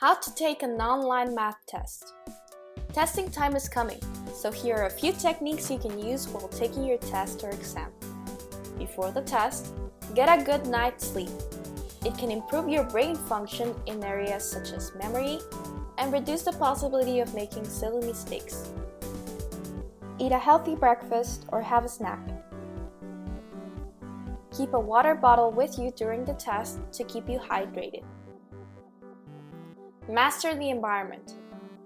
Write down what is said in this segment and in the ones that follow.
How to take an online math test. Testing time is coming, so here are a few techniques you can use while taking your test or exam. Before the test, get a good night's sleep. It can improve your brain function in areas such as memory and reduce the possibility of making silly mistakes. Eat a healthy breakfast or have a snack. Keep a water bottle with you during the test to keep you hydrated. Master the environment.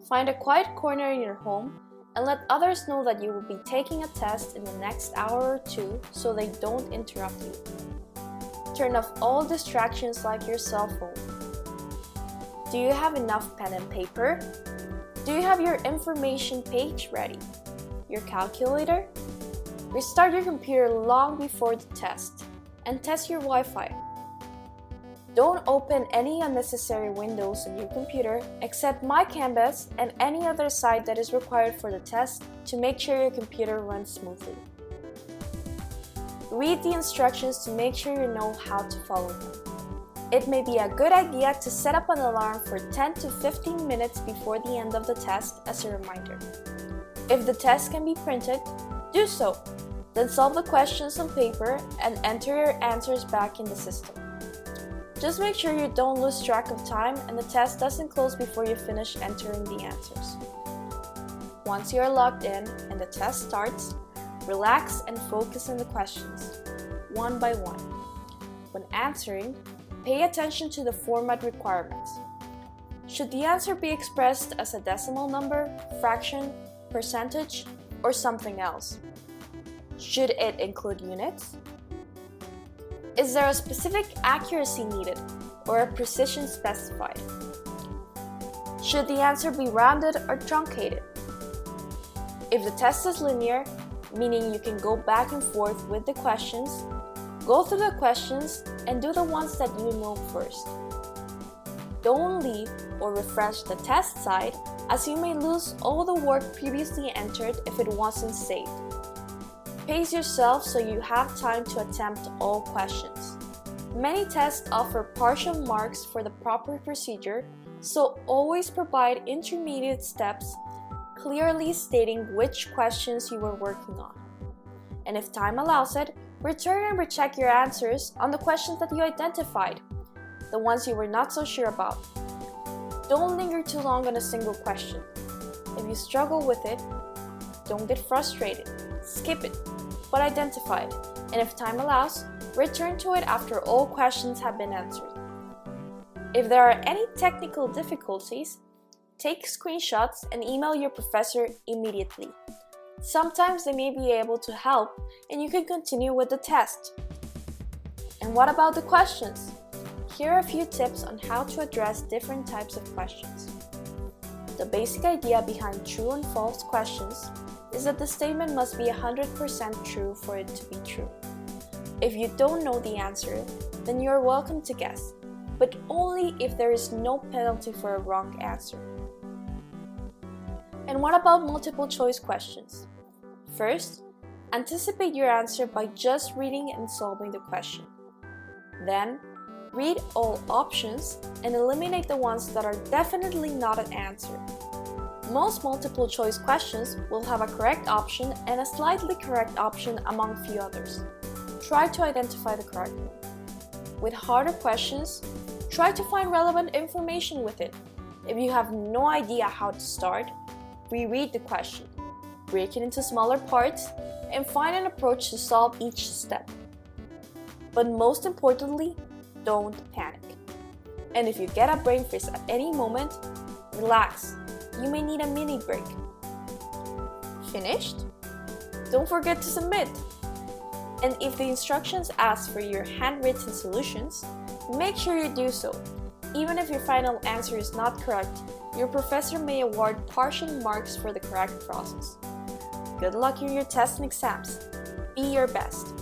Find a quiet corner in your home and let others know that you will be taking a test in the next hour or two so they don't interrupt you. Turn off all distractions like your cell phone. Do you have enough pen and paper? Do you have your information page ready? Your calculator? Restart your computer long before the test and test your Wi-Fi. Don't open any unnecessary windows on your computer except MyCanvas and any other site that is required for the test to make sure your computer runs smoothly. Read the instructions to make sure you know how to follow them. It may be a good idea to set up an alarm for 10 to 15 minutes before the end of the test as a reminder. If the test can be printed, do so. Then solve the questions on paper and enter your answers back in the system. Just make sure you don't lose track of time and the test doesn't close before you finish entering the answers. Once you are logged in and the test starts, relax and focus on the questions, one by one. When answering, pay attention to the format requirements. Should the answer be expressed as a decimal number, fraction, percentage, or something else? Should it include units? Is there a specific accuracy needed or a precision specified? Should the answer be rounded or truncated? If the test is linear, meaning you can go back and forth with the questions, go through the questions and do the ones that you know first. Don't leave or refresh the test site as you may lose all the work previously entered if it wasn't saved. Pace yourself so you have time to attempt all questions. Many tests offer partial marks for the proper procedure, so always provide intermediate steps, clearly stating which questions you were working on. And if time allows it, return and recheck your answers on the questions that you identified, the ones you were not so sure about. Don't linger too long on a single question. If you struggle with it, don't get frustrated. Skip it, but identify it, and if time allows, return to it after all questions have been answered. If there are any technical difficulties, take screenshots and email your professor immediately. Sometimes they may be able to help and you can continue with the test. And what about the questions? Here are a few tips on how to address different types of questions. The basic idea behind true and false questions is that the statement must be 100% true for it to be true. If you don't know the answer, then you are welcome to guess, but only if there is no penalty for a wrong answer. And what about multiple choice questions? First, anticipate your answer by just reading and solving the question. Then, read all options and eliminate the ones that are definitely not an answer. Most multiple choice questions will have a correct option and a slightly correct option among few others. Try to identify the correct one. With harder questions, try to find relevant information with it. If you have no idea how to start, reread the question, break it into smaller parts, and find an approach to solve each step. But most importantly, don't panic. And if you get a brain freeze at any moment, relax. You may need a mini break. Finished? Don't forget to submit. And if the instructions ask for your handwritten solutions, make sure you do so. Even if your final answer is not correct, your professor may award partial marks for the correct process. Good luck in your tests and exams. Be your best.